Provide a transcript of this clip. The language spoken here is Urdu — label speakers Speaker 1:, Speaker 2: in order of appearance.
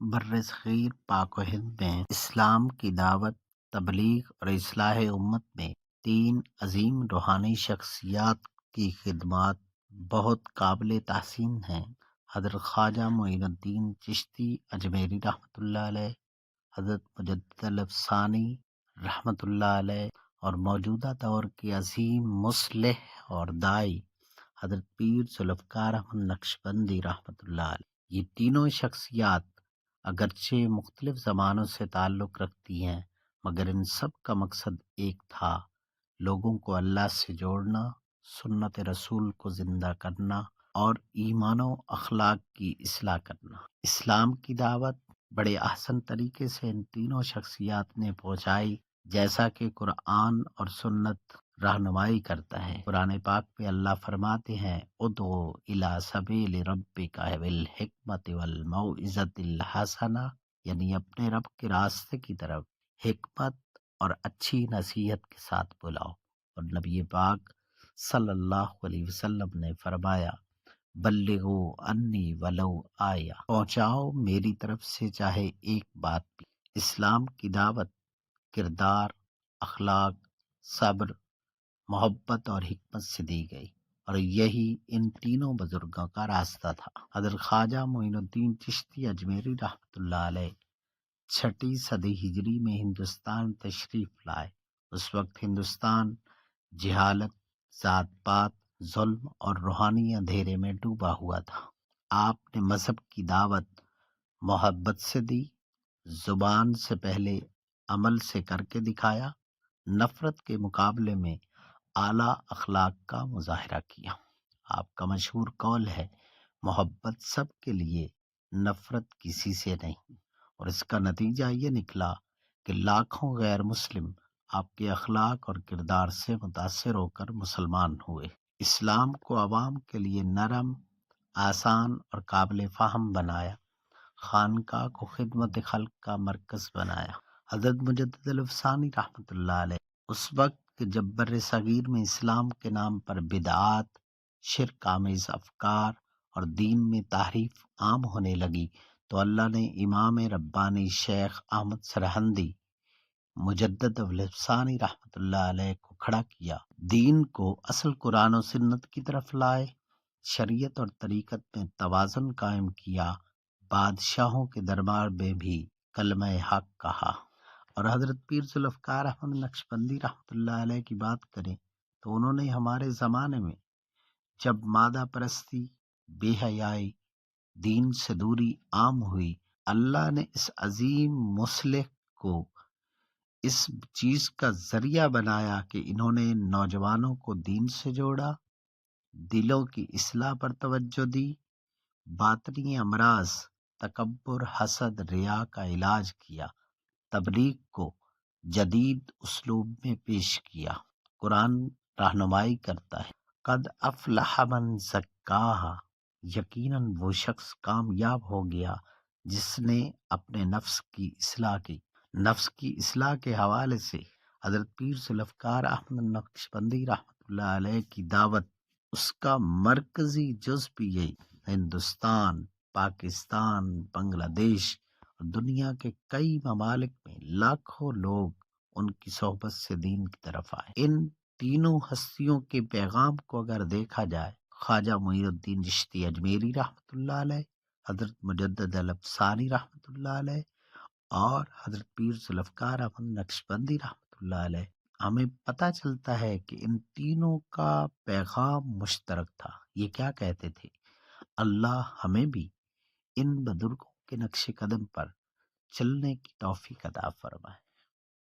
Speaker 1: برصغیر پاک و ہند میں اسلام کی دعوت، تبلیغ اور اصلاح امت میں تین عظیم روحانی شخصیات کی خدمات بہت قابل تحسین ہیں۔ حضرت خواجہ معین الدین چشتی اجمیری رحمۃ اللہ علیہ، حضرت مجدد الافسانی رحمۃ اللہ علیہ اور موجودہ دور کے عظیم مصلح اور داعی حضرت پیر ذوالفقار احمد نقشبندی رحمۃ اللہ علیہ۔ یہ تینوں شخصیات اگرچہ مختلف زمانوں سے تعلق رکھتی ہیں، مگر ان سب کا مقصد ایک تھا: لوگوں کو اللہ سے جوڑنا، سنت رسول کو زندہ کرنا اور ایمان و اخلاق کی اصلاح کرنا۔ اسلام کی دعوت بڑے احسن طریقے سے ان تینوں شخصیات نے پہنچائی، جیسا کہ قرآن اور سنت رہنمائی کرتا ہے۔ قرآن پاک میں اللہ فرماتے ہیں: ادعو الی سبیل ربک بالحکمت والموعظۃ الحسنہ، یعنی اپنے رب کے راستے کی طرف حکمت اور اچھی نصیحت کے ساتھ بلاؤ۔ اور نبی پاک صلی اللہ علیہ وسلم نے فرمایا: بلغوا انی ولو آیہ، پہنچاؤ میری طرف سے چاہے ایک بات بھی۔ اسلام کی دعوت کردار، اخلاق، صبر، محبت اور حکمت سے دی گئی، اور یہی ان تینوں بزرگوں کا راستہ تھا۔ حضرت خواجہ معین الدین چشتی اجمیری رحمۃ اللہ علیہ 6 صدی ہجری میں ہندوستان تشریف لائے۔ اس وقت ہندوستان جہالت، ذات پات، ظلم اور روحانی اندھیرے میں ڈوبا ہوا تھا۔ آپ نے مذہب کی دعوت محبت سے دی، زبان سے پہلے عمل سے کر کے دکھایا، نفرت کے مقابلے میں اعلیٰ اخلاق کا مظاہرہ کیا۔ آپ کا مشہور قول ہے: محبت سب کے لیے، نفرت کسی سے نہیں۔ اور اس کا نتیجہ یہ نکلا کہ لاکھوں غیر مسلم آپ کے اخلاق اور کردار سے متاثر ہو کر مسلمان ہوئے۔ اسلام کو عوام کے لیے نرم، آسان اور قابل فہم بنایا، خانقاہ کو خدمت خلق کا مرکز بنایا۔ حضرت مجدد الافسانی رحمۃ اللہ علیہ اس وقت کہ جب بر صغیر میں اسلام کے نام پر بدعات، شرک آمیز افکار اور دین میں تحریف عام ہونے لگی، تو اللہ نے امام ربانی شیخ احمد سرہندی مجدد الافسانی رحمۃ اللہ علیہ کو کھڑا کیا، دین کو اصل قرآن و سنت کی طرف لائے، شریعت اور طریقت میں توازن قائم کیا، بادشاہوں کے دربار میں بھی کلمہ حق کہا۔ اور حضرت پیر ذوالفقار احمد نقشبندی رحمۃ اللہ علیہ کی بات کریں تو انہوں نے ہمارے زمانے میں جب مادہ پرستی، بے حیائی، دین سے دوری عام ہوئی، اللہ نے اس عظیم مصلح کو اس چیز کا ذریعہ بنایا کہ انہوں نے نوجوانوں کو دین سے جوڑا، دلوں کی اصلاح پر توجہ دی، باطنی امراض، تکبر، حسد، ریا کا علاج کیا، تبلیغ کو جدید اسلوب میں پیش کیا۔ قرآن رہنمائی کرتا ہے: قد افلح من زکاہا، یقیناً وہ شخص کامیاب ہو گیا جس نے اپنے نفس کی اصلاح کی۔ نفس کی اصلاح کے حوالے سے حضرت پیر ذوالفقار احمد نقشبندی رحمۃ اللہ علیہ کی دعوت، اس کا مرکزی جز بھی یہی۔ ہندوستان، پاکستان، بنگلہ دیش اور دنیا کے کئی ممالک میں لاکھوں لوگ ان کی صحبت سے دین کی طرف آئے۔ ان تینوں ہستیوں کے پیغام کو اگر دیکھا جائے، خواجہ معین الدین چشتی اجمیری رحمۃ اللہ علیہ، حضرت مجدد الافسانی رحمۃ اللہ علیہ اور حضرت پیر ذوالفقار احمد نقشبندی رحمۃ اللہ علیہ، ہمیں پتہ چلتا ہے کہ ان تینوں کا پیغام مشترک تھا۔ یہ کیا کہتے تھے؟ اللہ ہمیں بھی ان بزرگوں کے نقش قدم پر چلنے کی توفیق عطا فرمائے۔